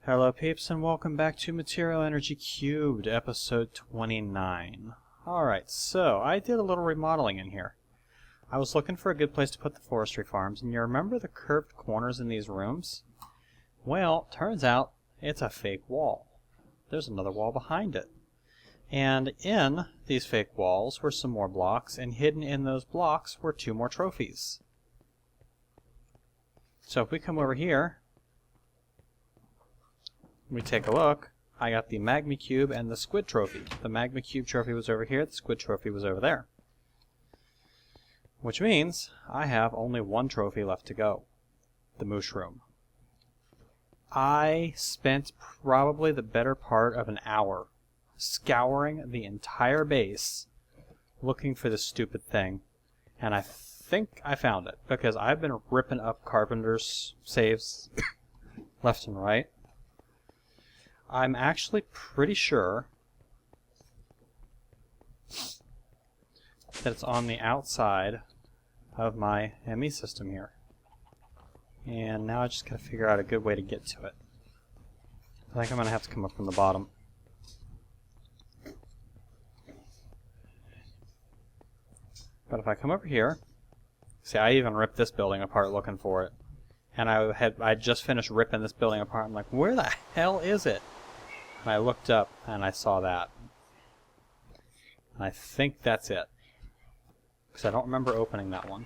Hello peeps and welcome back to Material Energy Cubed, episode 29. Alright, so I did a little remodeling in here. I was looking for a good place to put the forestry farms, and you remember the curved corners in these rooms? Well, turns out it's a fake wall. There's another wall behind it. And in these fake walls were some more blocks, and hidden in those blocks were two more trophies. So if we come over here, we take a look, I got the Magma Cube and the Squid Trophy. The Magma Cube trophy was over here, the Squid Trophy was over there. Which means I have only one trophy left to go. The Mushroom. I spent probably the better part of an hour scouring the entire base looking for this stupid thing. And I think I found it, because I've been ripping up carpenter's saves left and right. I'm actually pretty sure that it's on the outside of my ME system here. And now I just gotta figure out a good way to get to it. I think I'm gonna have to come up from the bottom. But if I come over here, see, I even ripped this building apart looking for it. And I just finished ripping this building apart. I'm like, where the hell is it? And I looked up and I saw that. And I think that's it, because I don't remember opening that one.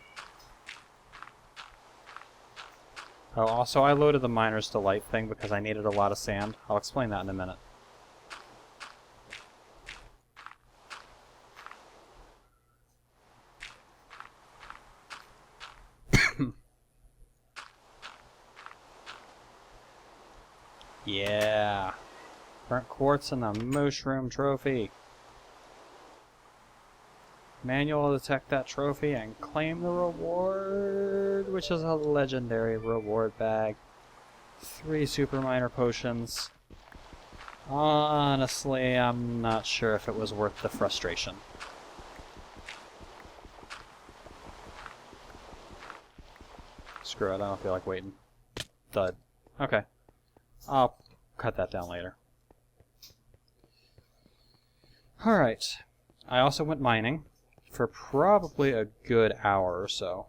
Oh, also I loaded the Miner's Delight thing because I needed a lot of sand. I'll explain that in a minute. Yeah. Burnt quartz and the Mushroom Trophy. Manual detect that trophy and claim the reward, which is a legendary reward bag. 3 super miner potions. Honestly, I'm not sure if it was worth the frustration. Screw it, I don't feel like waiting. Dud. Okay. I'll cut that down later. Alright. I also went mining for probably a good hour or so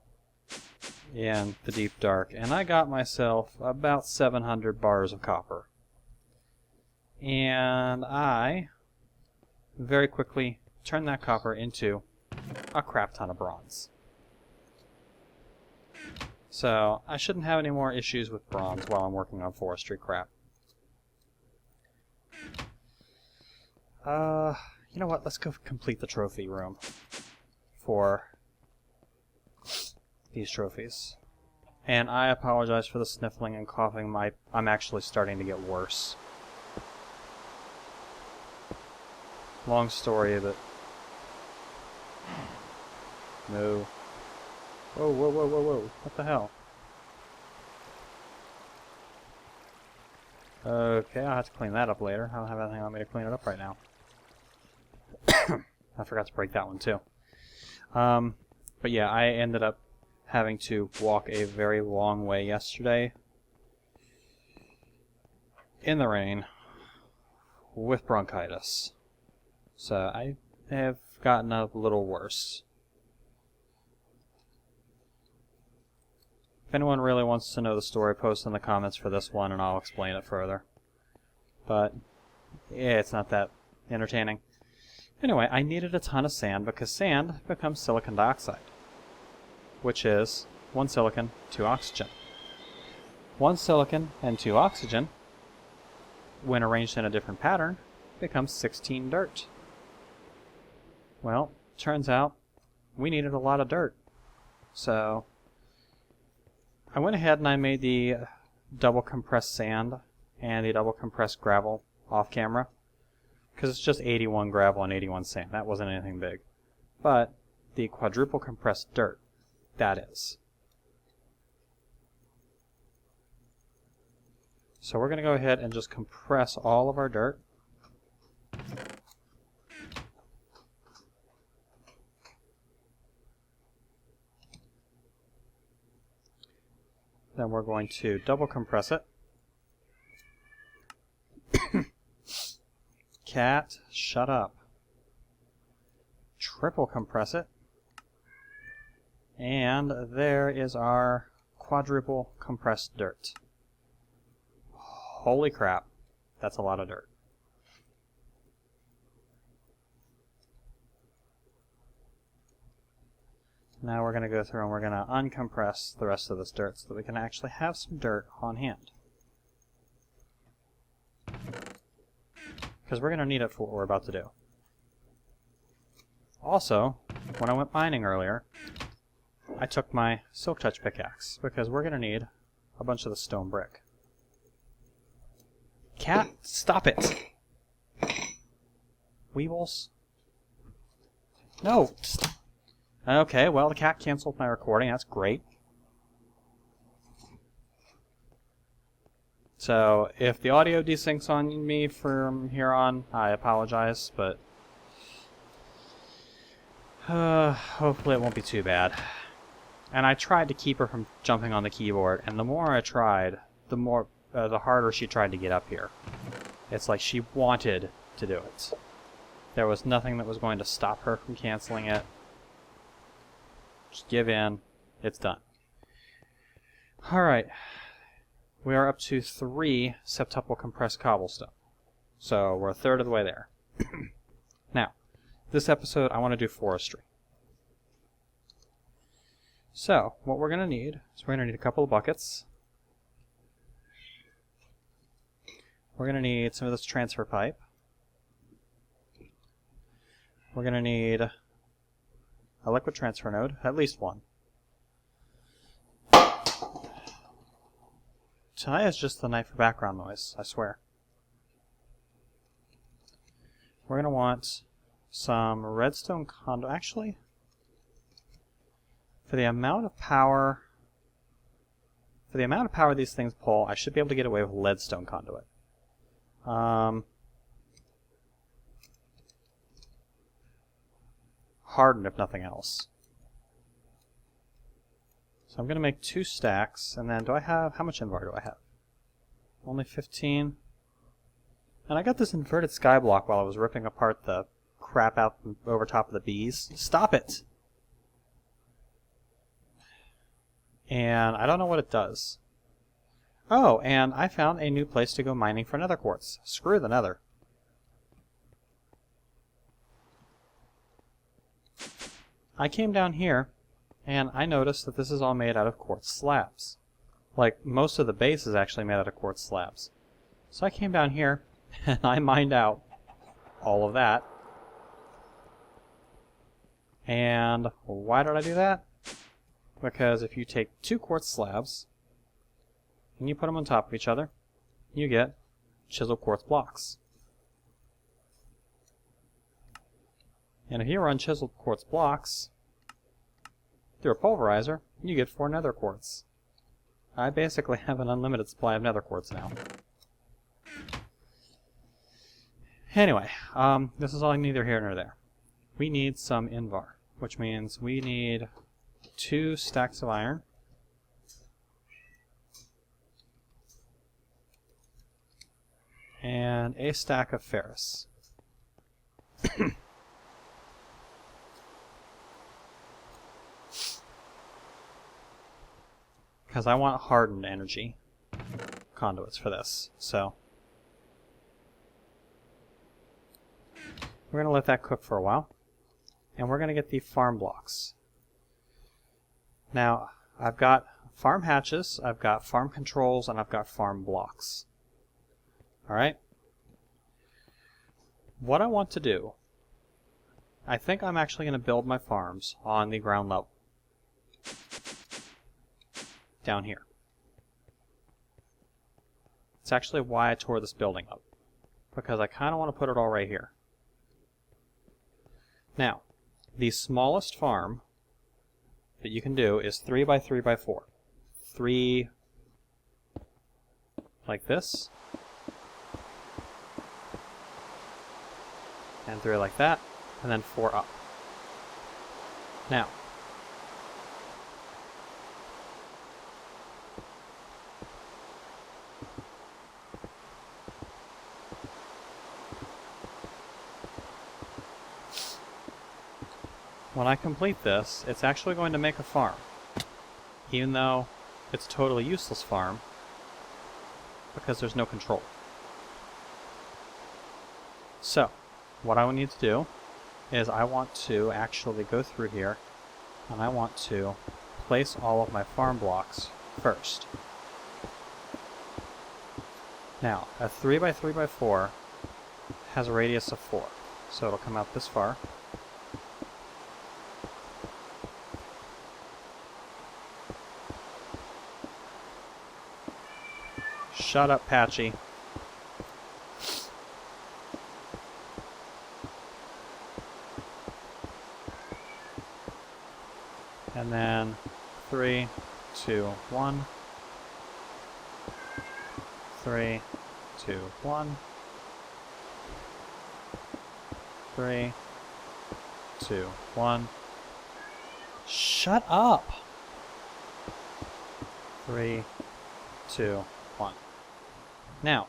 in the deep dark, and I got myself about 700 bars of copper. And I very quickly turned that copper into a crap ton of bronze. So I shouldn't have any more issues with bronze while I'm working on forestry crap. You know what? Let's go complete the trophy room for these trophies. And I apologize for the sniffling and coughing. I'm actually starting to get worse. Long story, but... No. Whoa, whoa, whoa, whoa, whoa. What the hell? Okay, I'll have to clean that up later. I don't have anything on me to clean it up right now. I forgot to break that one too. But yeah, I ended up having to walk a very long way yesterday in the rain with bronchitis. So I have gotten a little worse. If anyone really wants to know the story, post in the comments for this one and I'll explain it further. But yeah, it's not that entertaining. Anyway, I needed a ton of sand because sand becomes silicon dioxide, which is 1 silicon, 2 oxygen. 1 silicon and 2 oxygen, when arranged in a different pattern, becomes 16 dirt. Well, turns out we needed a lot of dirt. So I went ahead and I made the double compressed sand and the double compressed gravel off camera, because it's just 81 gravel and 81 sand. That wasn't anything big. But the quadruple compressed dirt, that is. So we're going to go ahead and just compress all of our dirt. Then we're going to double compress it. Cat, shut up. Triple compress it. And there is our quadruple compressed dirt. Holy crap, that's a lot of dirt. Now we're going to go through and we're going to uncompress the rest of this dirt so that we can actually have some dirt on hand. Because we're going to need it for what we're about to do. Also, when I went mining earlier, I took my Silk Touch pickaxe because we're going to need a bunch of the stone brick. Cat, stop it! Weebles? No! Okay, well, the cat canceled my recording. That's great. So, if the audio desyncs on me from here on, I apologize, but hopefully it won't be too bad. And I tried to keep her from jumping on the keyboard, and the more I tried, the harder she tried to get up here. It's like she wanted to do it. There was nothing that was going to stop her from canceling it. Just give in. It's done. Alright. We are up to 3 septuple compressed cobblestone. So we're a third of the way there. Now, this episode I want to do forestry. So, what we're going to need is we're going to need a couple of buckets. We're going to need some of this transfer pipe. We're going to need a liquid transfer node, at least one. Tonight is just the night for background noise, I swear. We're going to want some redstone conduit. Actually, for the amount of power these things pull, I should be able to get away with leadstone conduit. Hardened, if nothing else. So I'm going to make 2 stacks, and then how much invar do I have? Only 15. And I got this inverted sky block while I was ripping apart the crap out over top of the bees. Stop it! And I don't know what it does. Oh, and I found a new place to go mining for nether quartz. Screw the nether. I came down here, and I noticed that this is all made out of quartz slabs. Like, most of the base is actually made out of quartz slabs. So I came down here, and I mined out all of that. And why did I do that? Because if you take 2 quartz slabs, and you put them on top of each other, you get chiseled quartz blocks. And if you run chiseled quartz blocks through a pulverizer, you get 4 nether quartz. I basically have an unlimited supply of nether quartz now. Anyway, this is all neither here nor there. We need some invar, which means we need 2 stacks of iron, and a stack of ferrous. Because I want hardened energy conduits for this, so we're going to let that cook for a while, and we're going to get the farm blocks. Now, I've got farm hatches, I've got farm controls, and I've got farm blocks. Alright? What I want to do, I think I'm actually going to build my farms on the ground level. Down here. It's actually why I tore this building up. Because I kind of want to put it all right here. Now, the smallest farm that you can do is 3 by 3 by 4. 3 like this. And 3 like that. And then 4 up. Now, when I complete this, it's actually going to make a farm. Even though it's a totally useless farm, because there's no control. So, what I will need to do is I want to actually go through here, and I want to place all of my farm blocks first. Now, a 3x3x4 has a radius of 4, so it'll come out this far. Shut up, Patchy. And then 3, 2, 1. 3, 2, 1. 3, 2, 1. Shut up! 3, 2, 1. Now,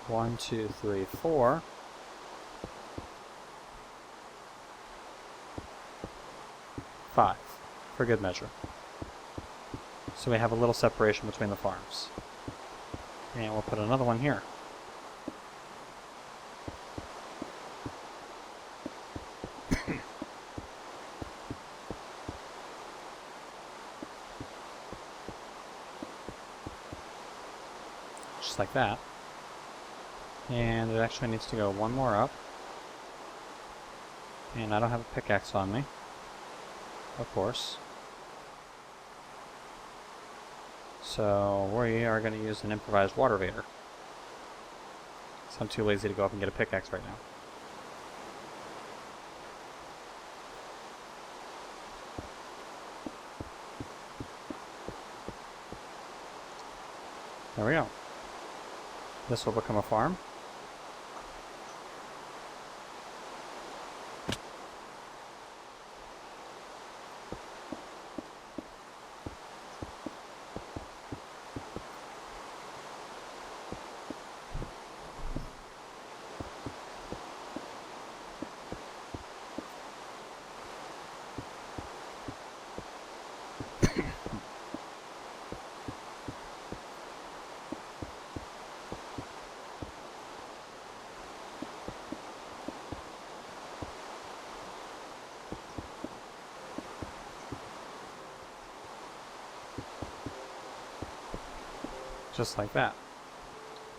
1, 2, 3, 4. 5, for good measure. So we have a little separation between the farms. And we'll put another one here. Just like that. And it actually needs to go one more up. And I don't have a pickaxe on me. Of course. So we are going to use an improvised water vader. So I'm too lazy to go up and get a pickaxe right now. There we go. This will become a farm. Just like that.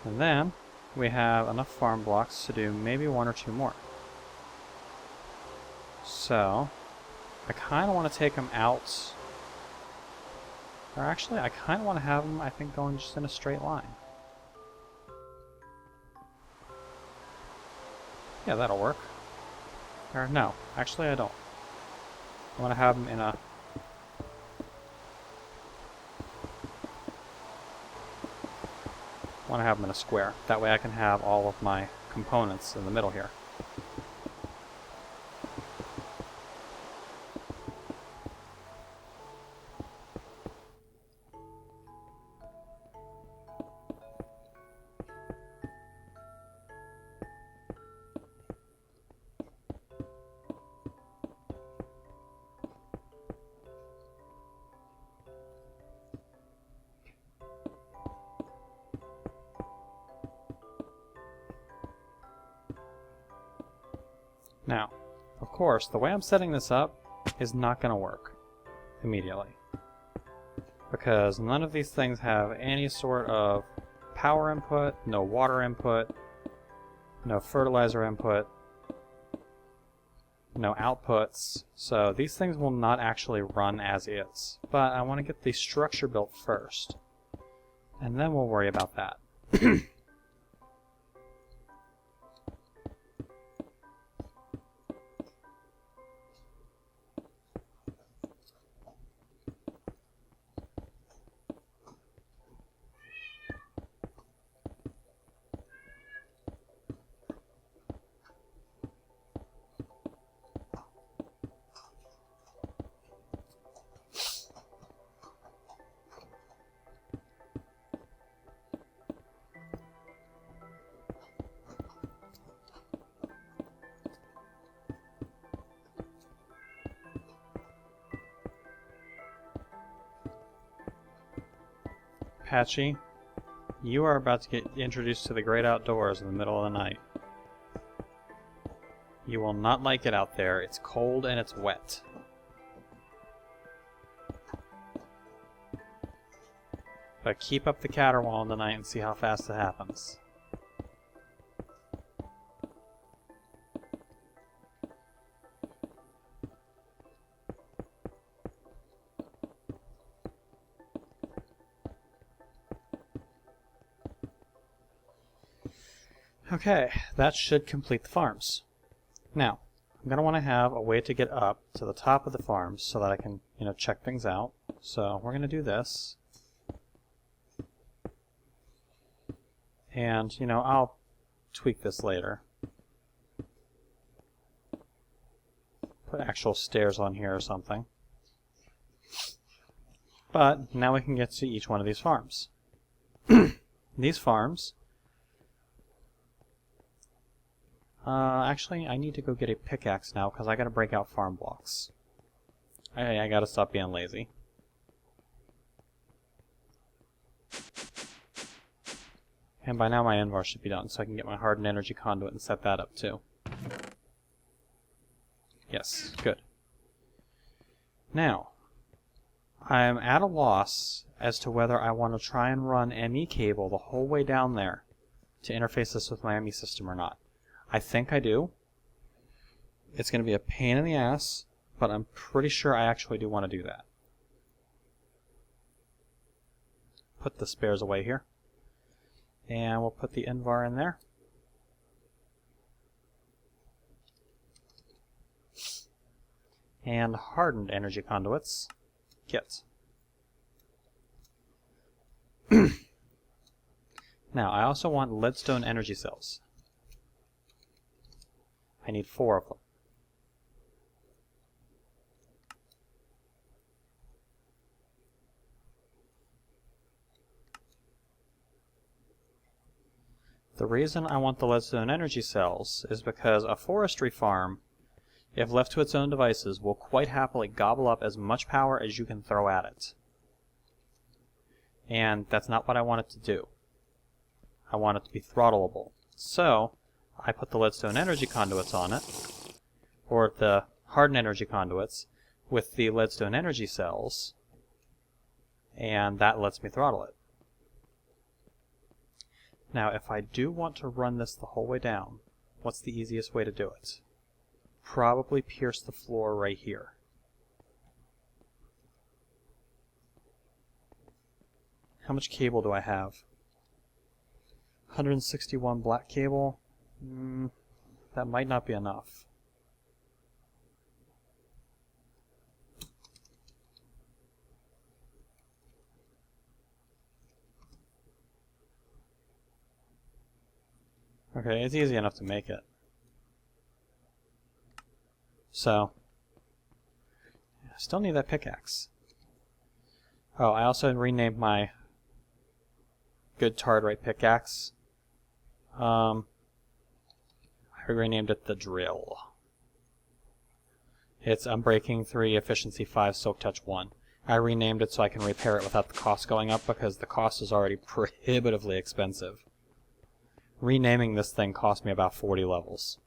And then we have enough farm blocks to do maybe one or two more. So I kind of want to take them out, or actually I kind of want to have them, I think, going just in a straight line. Yeah, that'll work. Or no, actually I don't. I want to have them in a square. That way I can have all of my components in the middle here. Now, of course, the way I'm setting this up is not going to work immediately, because none of these things have any sort of power input, no water input, no fertilizer input, no outputs, so these things will not actually run as is. But I want to get the structure built first, and then we'll worry about that. Patchy, you are about to get introduced to the great outdoors in the middle of the night. You will not like it out there. It's cold and it's wet. But keep up the caterwauling tonight and see how fast it happens. Okay, that should complete the farms. Now, I'm going to want to have a way to get up to the top of the farms so that I can, check things out. So we're going to do this. And, I'll tweak this later. Put actual stairs on here or something. But now we can get to each one of these farms. These farms... actually, I need to go get a pickaxe now because I got to break out farm blocks. I got to stop being lazy. And by now my invar should be done, so I can get my hardened energy conduit and set that up too. Yes, good. Now, I'm at a loss as to whether I want to try and run ME cable the whole way down there to interface this with my ME system or not. I think I do. It's going to be a pain in the ass, but I'm pretty sure I actually do want to do that. Put the spares away here. And we'll put the invar in there. And hardened energy conduits. Get. Now, I also want leadstone energy cells. I need 4 of them. The reason I want the leadstone energy cells is because a forestry farm, if left to its own devices, will quite happily gobble up as much power as you can throw at it. And that's not what I want it to do. I want it to be throttleable. So, I put the leadstone energy conduits on it, or the hardened energy conduits, with the leadstone energy cells, and that lets me throttle it. Now, if I do want to run this the whole way down, what's the easiest way to do it? Probably pierce the floor right here. How much cable do I have? 161 black cable. That might not be enough. Okay, it's easy enough to make it. So, I still need that pickaxe. Oh, I also renamed my good Tardrite pickaxe. I renamed it the Drill. It's Unbreaking 3, Efficiency 5, Silk Touch 1. I renamed it so I can repair it without the cost going up because the cost is already prohibitively expensive. Renaming this thing cost me about 40 levels.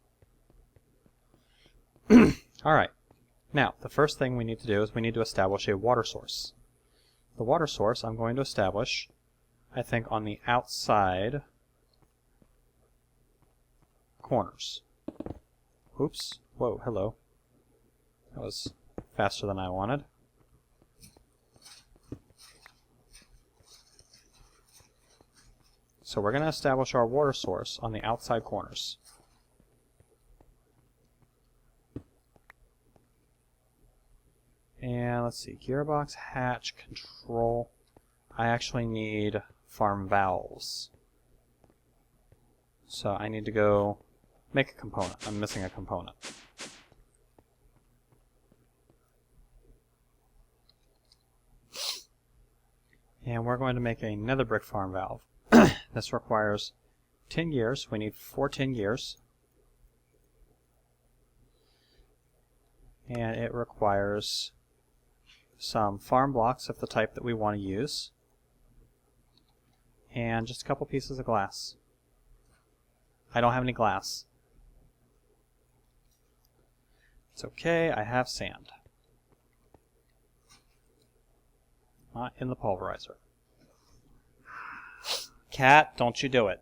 Alright. Now, the first thing we need to do is we need to establish a water source. The water source I'm going to establish, I think, on the outside corners. Oops. Whoa, hello. That was faster than I wanted. So we're going to establish our water source on the outside corners. And let's see, gearbox, hatch, control. I actually need farm valves. So I need to go make a component. I'm missing a component. And we're going to make a nether brick farm valve. This requires 10 gears. We need 4 10 gears. And it requires some farm blocks of the type that we want to use. and just a couple pieces of glass. I don't have any glass. It's okay, I have sand. Not in the pulverizer. Cat, don't you do it.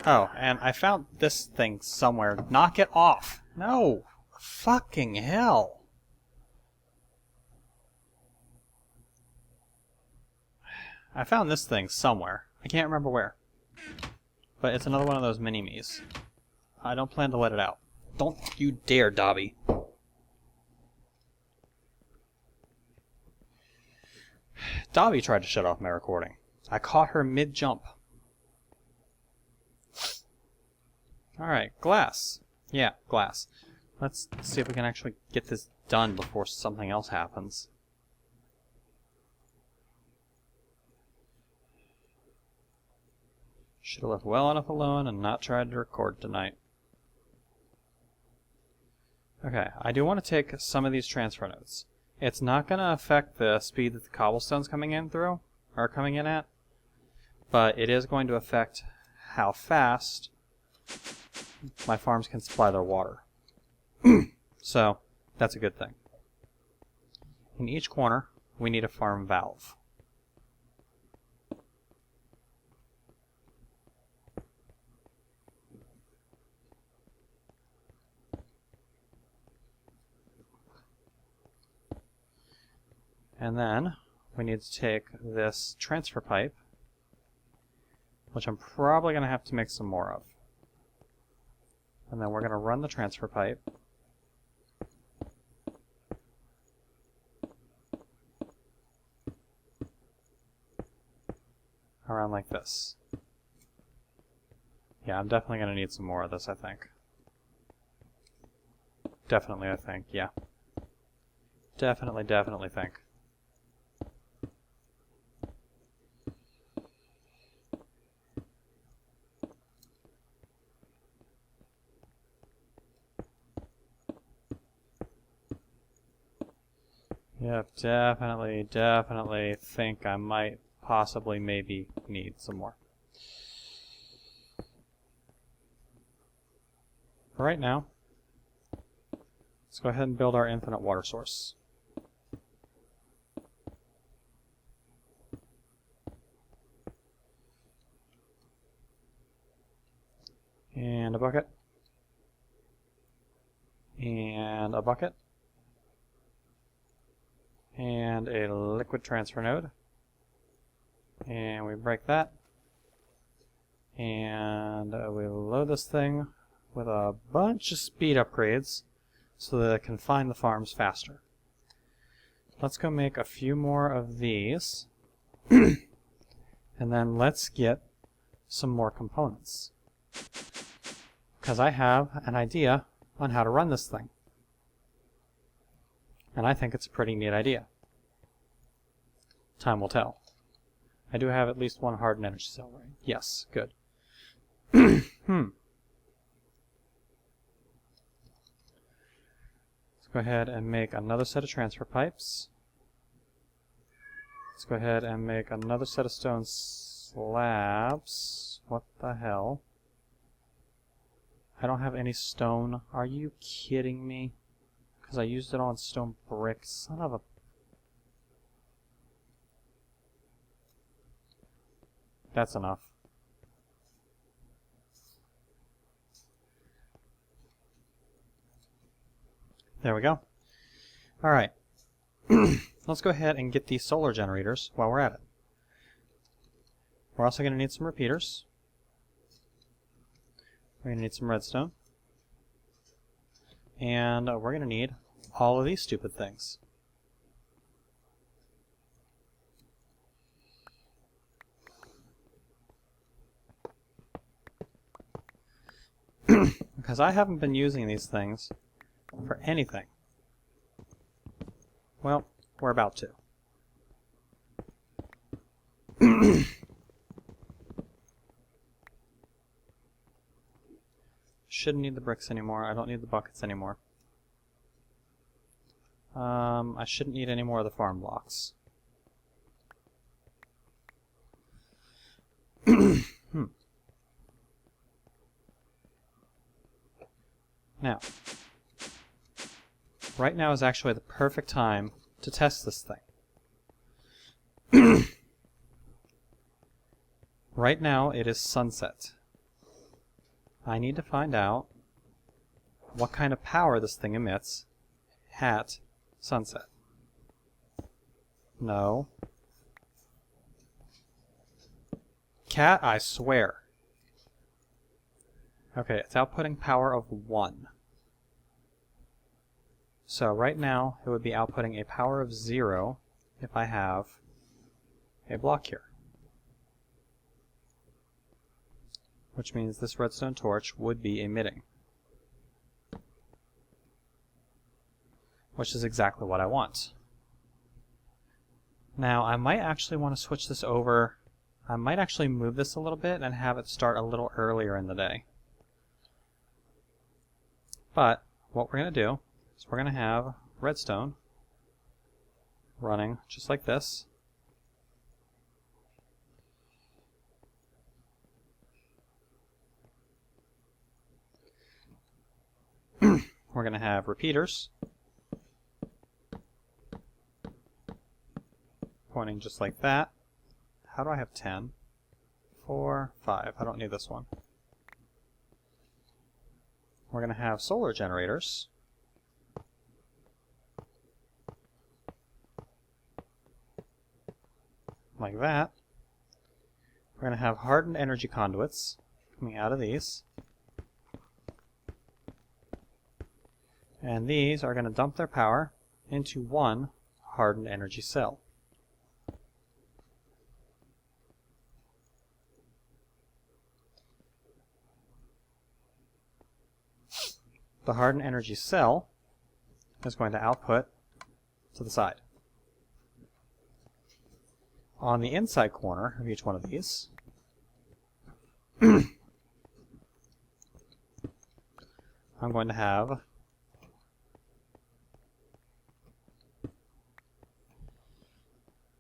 Oh, and I found this thing somewhere. Knock it off. No. Fucking hell. I found this thing somewhere. I can't remember where. But it's another one of those mini-me's. I don't plan to let it out. Don't you dare, Dobby. Dobby tried to shut off my recording. I caught her mid-jump. Alright, glass. Yeah, glass. Let's see if we can actually get this done before something else happens. Should have left well enough alone and not tried to record tonight. Okay, I do want to take some of these transfer notes. It's not going to affect the speed that the cobblestone's coming in at, but it is going to affect how fast my farms can supply their water. So, that's a good thing. In each corner, we need a farm valve. And then we need to take this transfer pipe, which I'm probably going to have to make some more of. And then we're going to run the transfer pipe around like this. Yeah, I'm definitely going to need some more of this, I think. Definitely, I think, yeah. Definitely think. Yep, definitely think I might possibly maybe need some more. For right now, let's go ahead and build our infinite water source. And a bucket. And a bucket. And a liquid transfer node. And we break that. And we load this thing with a bunch of speed upgrades so that it can find the farms faster. Let's go make a few more of these. And then let's get some more components. Because I have an idea on how to run this thing. And I think it's a pretty neat idea. Time will tell. I do have at least one hardened energy cell, right? Yes, good. Let's go ahead and make another set of transfer pipes. Let's go ahead and make another set of stone slabs. What the hell? I don't have any stone. Are you kidding me? Because I used it on stone bricks. Son of a... That's enough. There we go. Alright. Let's go ahead and get these solar generators while we're at it. We're also going to need some repeaters. We're going to need some redstone. And we're going to need all of these stupid things. Because I haven't been using these things for anything. Well, we're about to. Shouldn't need the bricks anymore. I don't need the buckets anymore. I shouldn't need any more of the farm blocks. Now, right now is actually the perfect time to test this thing. Right now it is sunset. I need to find out what kind of power this thing emits at sunset. No. Cat, I swear. Okay, it's outputting power of 1. So right now it would be outputting a power of 0 if I have a block here. Which means this redstone torch would be emitting. Which is exactly what I want. Now I might actually want to switch this over. I might actually move this a little bit and have it start a little earlier in the day. But what we're going to do is we're going to have redstone running just like this. We're going to have repeaters pointing just like that. How do I have 10? 4, 5. I don't need this one. We're going to have solar generators like that. We're going to have hardened energy conduits coming out of these. And these are going to dump their power into one hardened energy cell. The hardened energy cell is going to output to the side. On the inside corner of each one of these, I'm going to have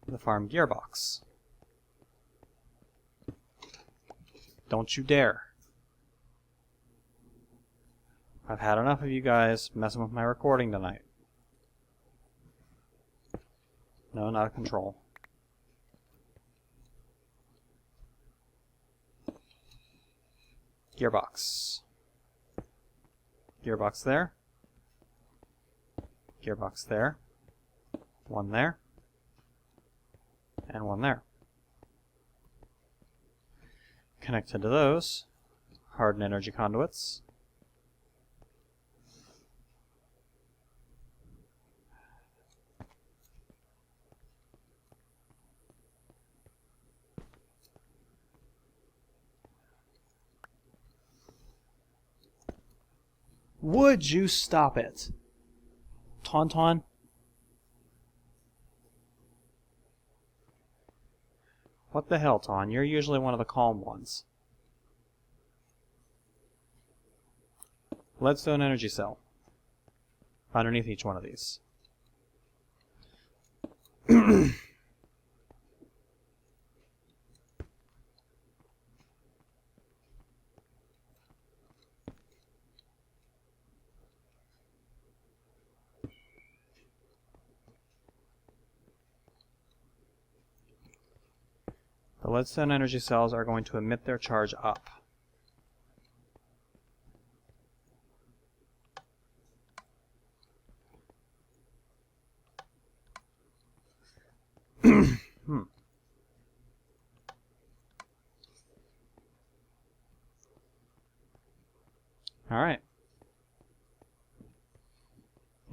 the farm gearbox. Don't you dare. I've had enough of you guys messing with my recording tonight. No, not a control. Gearbox. Gearbox there. Gearbox there. One there. And one there. Connected to those, hardened energy conduits. Would you stop it? Tauntaun? What the hell, Taun? You're usually one of the calm ones. Leadstone energy cell. Underneath each one of these. The leadstone energy cells are going to emit their charge up. Alright.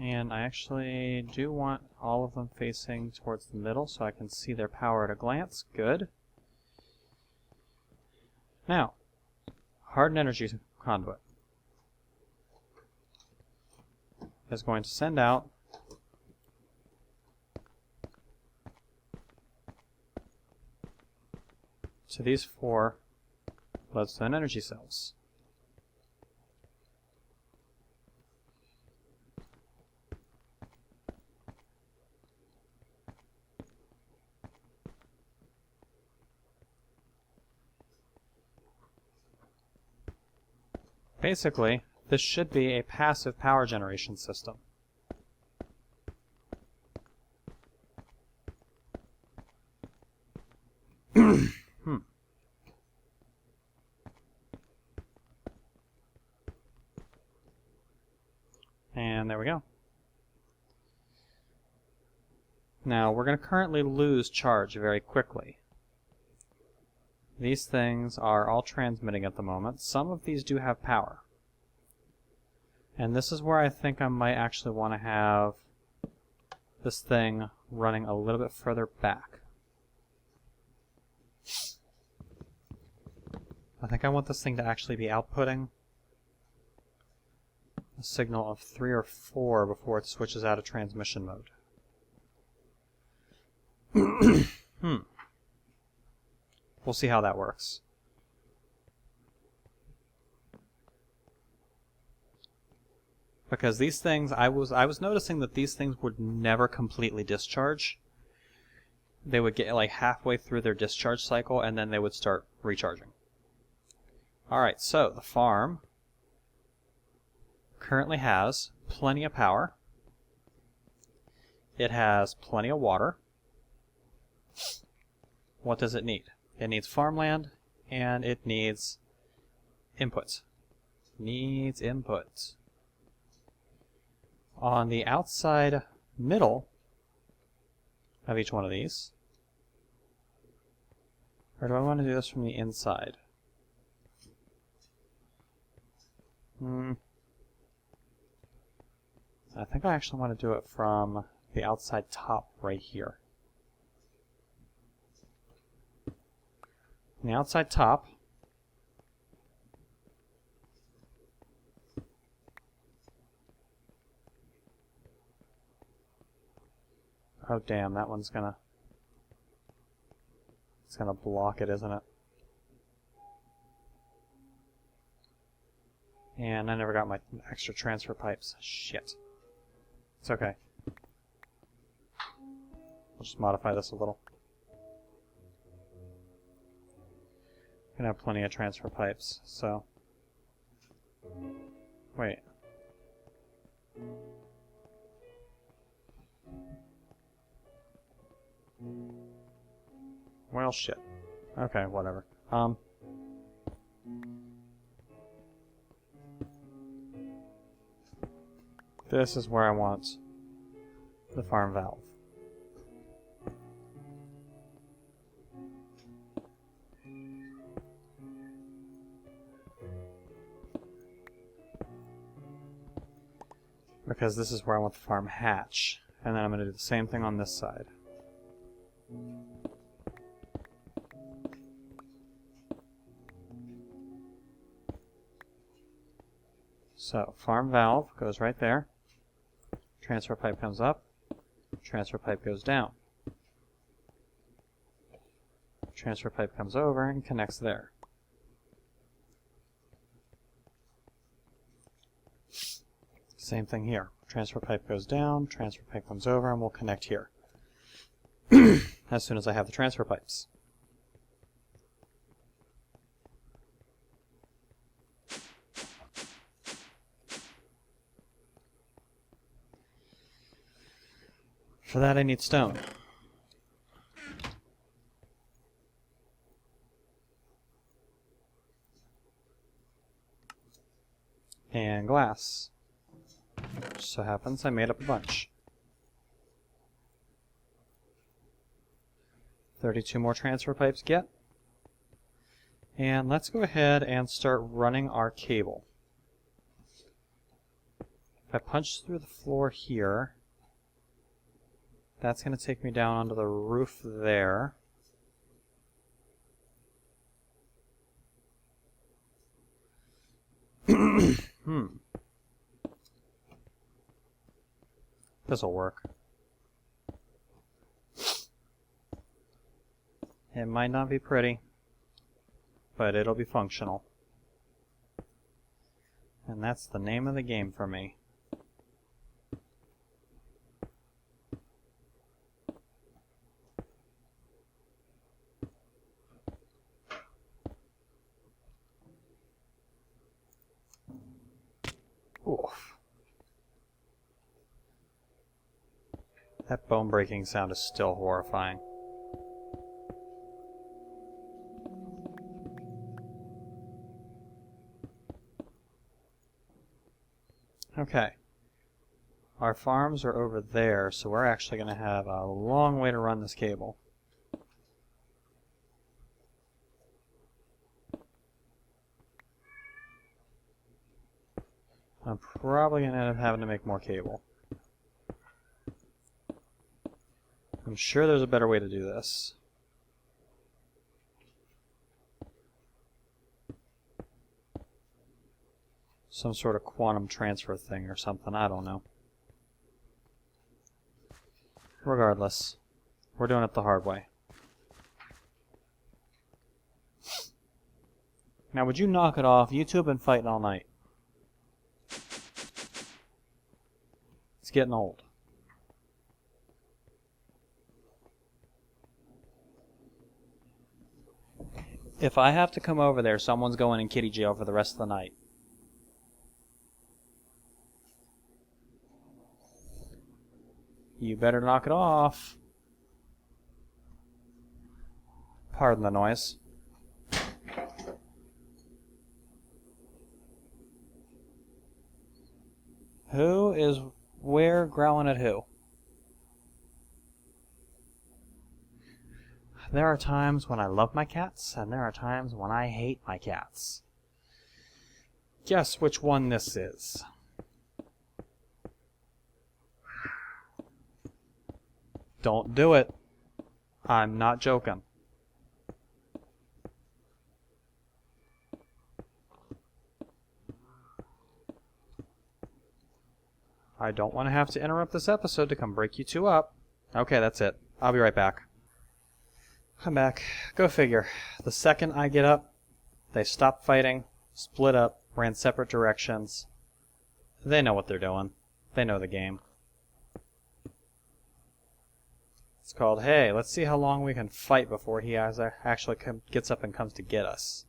And I actually do want all of them facing towards the middle so I can see their power at a glance. Good. Now, hardened energy conduit is going to send out to these 4 leadstone energy cells. Basically, this should be a passive power generation system. And there we go. Now, we're going to currently lose charge very quickly. These things are all transmitting at the moment. Some of these do have power. And this is where I think I might actually want to have this thing running a little bit further back. I think I want this thing to actually be outputting a signal of 3 or 4 before it switches out of transmission mode. We'll see how that works. Because these things, I was noticing that these things would never completely discharge. They would get like halfway through their discharge cycle and then they would start recharging. Alright, so the farm currently has plenty of power. It has plenty of water. What does it need? It needs farmland and it needs inputs. Needs inputs. On the outside middle of each one of these, or do I want to do this from the inside? I think I actually want to do it from the outside top right here. On the outside top, oh damn, that one's gonna, it's gonna block it, isn't it? And I never got my extra transfer pipes. Shit. It's okay. I'll just modify this a little. I'm gonna have plenty of transfer pipes, so. Wait. Well, shit. Okay, whatever. This is where I want the farm valve. Because this is where I want the farm hatch. And then I'm going to do the same thing on this side. So, farm valve goes right there. Transfer pipe comes up. Transfer pipe goes down. Transfer pipe comes over and connects there. Same thing here. Transfer pipe goes down, transfer pipe comes over, and we'll connect here. As soon as I have the transfer pipes. For that I need stone. And glass. Just so happens I made up a bunch. 32 more transfer pipes get. And let's go ahead and start running our cable. If I punch through the floor here, that's going to take me down onto the roof there. This'll work. It might not be pretty, but it'll be functional. And that's the name of the game for me. That bone breaking sound is still horrifying. Okay. Our farms are over there, so we're actually going to have a long way to run this cable. I'm probably going to end up having to make more cable. I'm sure there's a better way to do this. Some sort of quantum transfer thing or something, I don't know. Regardless, we're doing it the hard way. Now, would you knock it off? You two have been fighting all night. It's getting old. If I have to come over there, someone's going in kitty jail for the rest of the night. You better knock it off. Pardon the noise. Who is where growling at who? There are times when I love my cats, and there are times when I hate my cats. Guess which one this is. Don't do it. I'm not joking. I don't want to have to interrupt this episode to come break you two up. Okay, that's it. I'll be right back. I'm back. Go figure. The second I get up, they stop fighting, split up, ran separate directions. They know what they're doing. They know the game. It's called, hey, let's see how long we can fight before he actually gets up and comes to get us.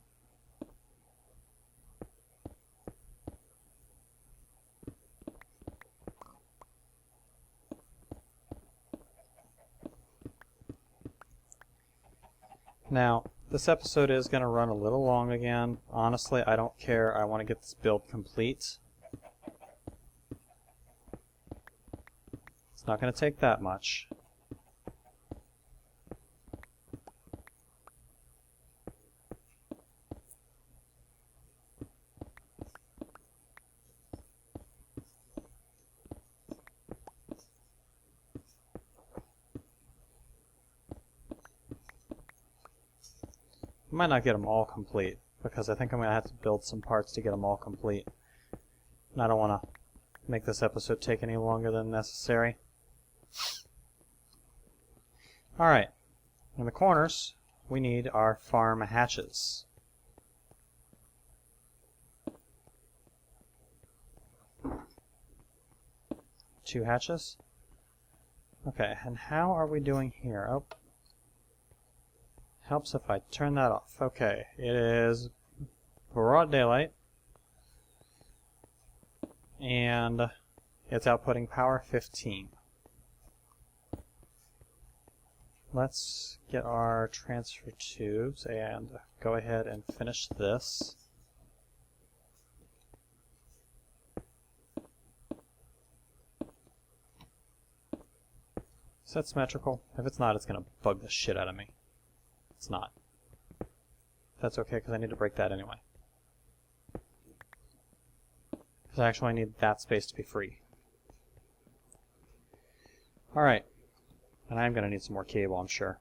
Now, this episode is going to run a little long again. Honestly, I don't care. I want to get this build complete. It's not going to take that much. I might not get them all complete, because I think I'm going to have to build some parts to get them all complete. And I don't want to make this episode take any longer than necessary. Alright, in the corners, we need our farm hatches. Two hatches? Okay, and how are we doing here? Oh. Helps if I turn that off. Okay, it is broad daylight. And it's outputting power 15. Let's get our transfer tubes and go ahead and finish this. Is that symmetrical? If it's not, it's going to bug the shit out of me. It's not. That's okay, because I need to break that anyway. Because I actually need that space to be free. Alright. And I'm going to need some more cable, I'm sure.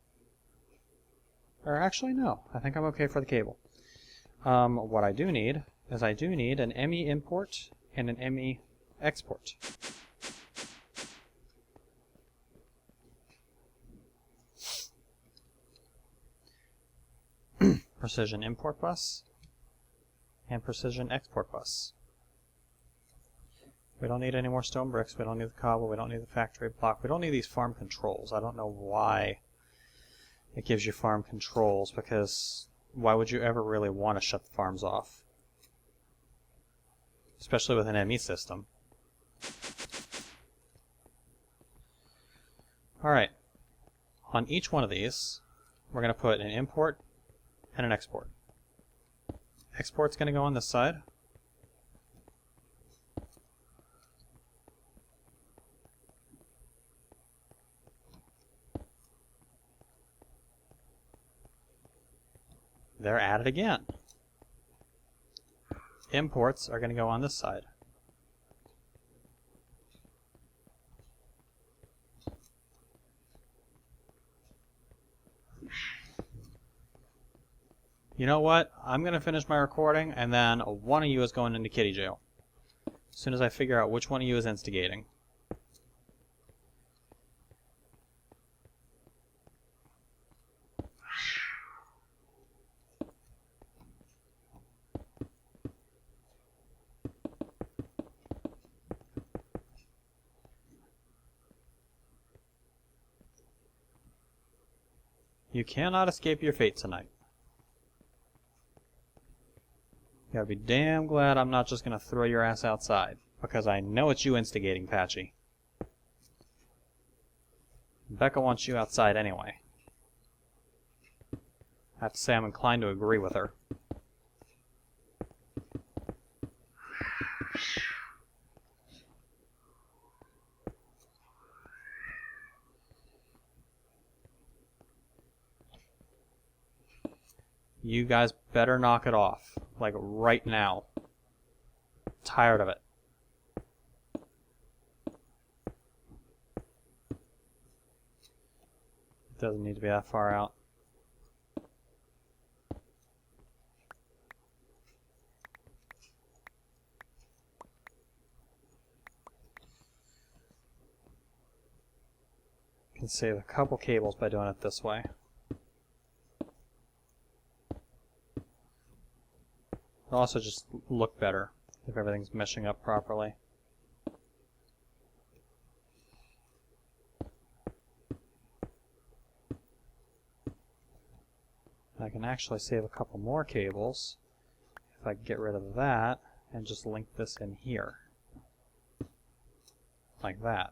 Or actually, no. I think I'm okay for the cable. What I do need is I do need an ME import and an ME export. Precision import bus and precision export bus. We don't need any more stone bricks, we don't need the cobble, we don't need the factory block, we don't need these farm controls. I don't know why it gives you farm controls, because why would you ever really want to shut the farms off? Especially with an ME system. Alright, on each one of these, we're going to put an import and an export. Export's going to go on this side. They're at it again. Imports are going to go on this side. You know what? I'm going to finish my recording, and then one of you is going into kitty jail. As soon as I figure out which one of you is instigating. You cannot escape your fate tonight. You gotta be damn glad I'm not just gonna throw your ass outside, because I know it's you instigating, Patchy. Becca wants you outside anyway. I have to say I'm inclined to agree with her. You guys better knock it off. Like right now. Tired of it. It doesn't need to be that far out. You can save a couple cables by doing it this way. It'll also just look better if everything's meshing up properly. I can actually save a couple more cables if I get rid of that and just link this in here. Like that.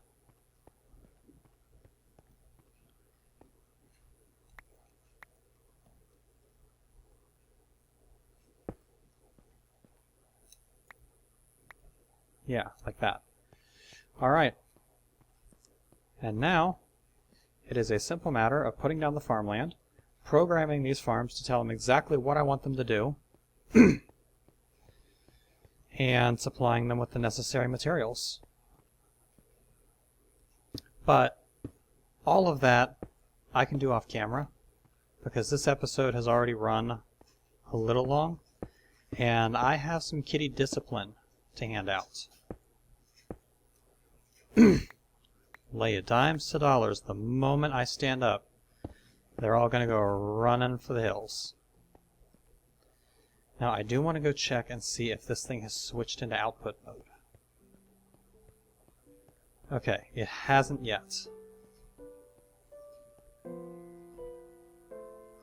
Yeah, like that. Alright. And now, it is a simple matter of putting down the farmland, programming these farms to tell them exactly what I want them to do, and supplying them with the necessary materials. But all of that I can do off camera, because this episode has already run a little long, and I have some kitty discipline to hand out. Lay your dimes to dollars the moment I stand up. They're all going to go running for the hills. Now I do want to go check and see if this thing has switched into output mode. Okay, it hasn't yet.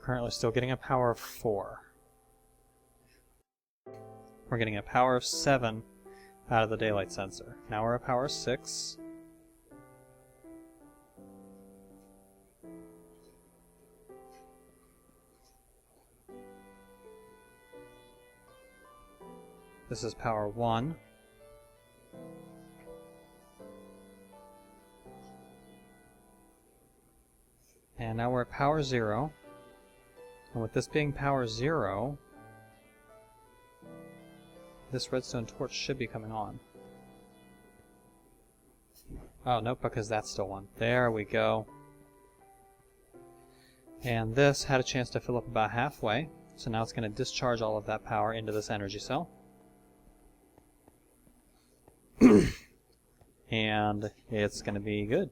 Currently still getting a power of 4. We're getting a power of 7 out of the daylight sensor. Now we're at power 6. This is power 1. And now we're at power 0. And with this being power 0, this redstone torch should be coming on. Oh, nope, because that's still on. There we go. And this had a chance to fill up about halfway, so now it's going to discharge all of that power into this energy cell. And it's going to be good.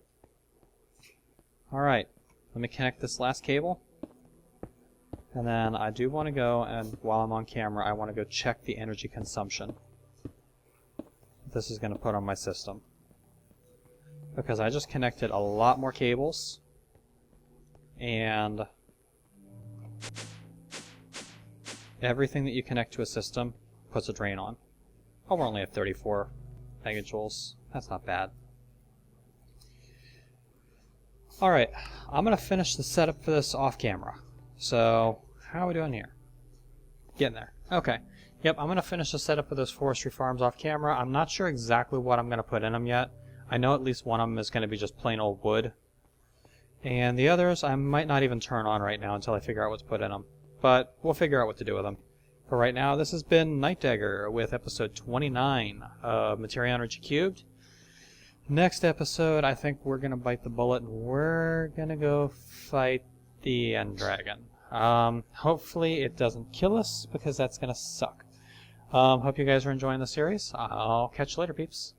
Alright, let me connect this last cable. And then I do want to go, and while I'm on camera, I want to go check the energy consumption this is going to put on my system. Because I just connected a lot more cables, and everything that you connect to a system puts a drain on. Oh, we're only at 34 megajoules. That's not bad. Alright, I'm going to finish the setup for this off camera. So, how are we doing here? Getting there. Okay. Yep, I'm going to finish the setup of those forestry farms off camera. I'm not sure exactly what I'm going to put in them yet. I know at least one of them is going to be just plain old wood. And the others I might not even turn on right now until I figure out what to put in them. But we'll figure out what to do with them. For right now, this has been Night Dagger with episode 29 of Materia Energy Cubed. Next episode, I think we're going to bite the bullet and we're going to go fight the End Dragon. Hopefully it doesn't kill us because that's going to suck. Hope you guys are enjoying the series. I'll catch you later, peeps.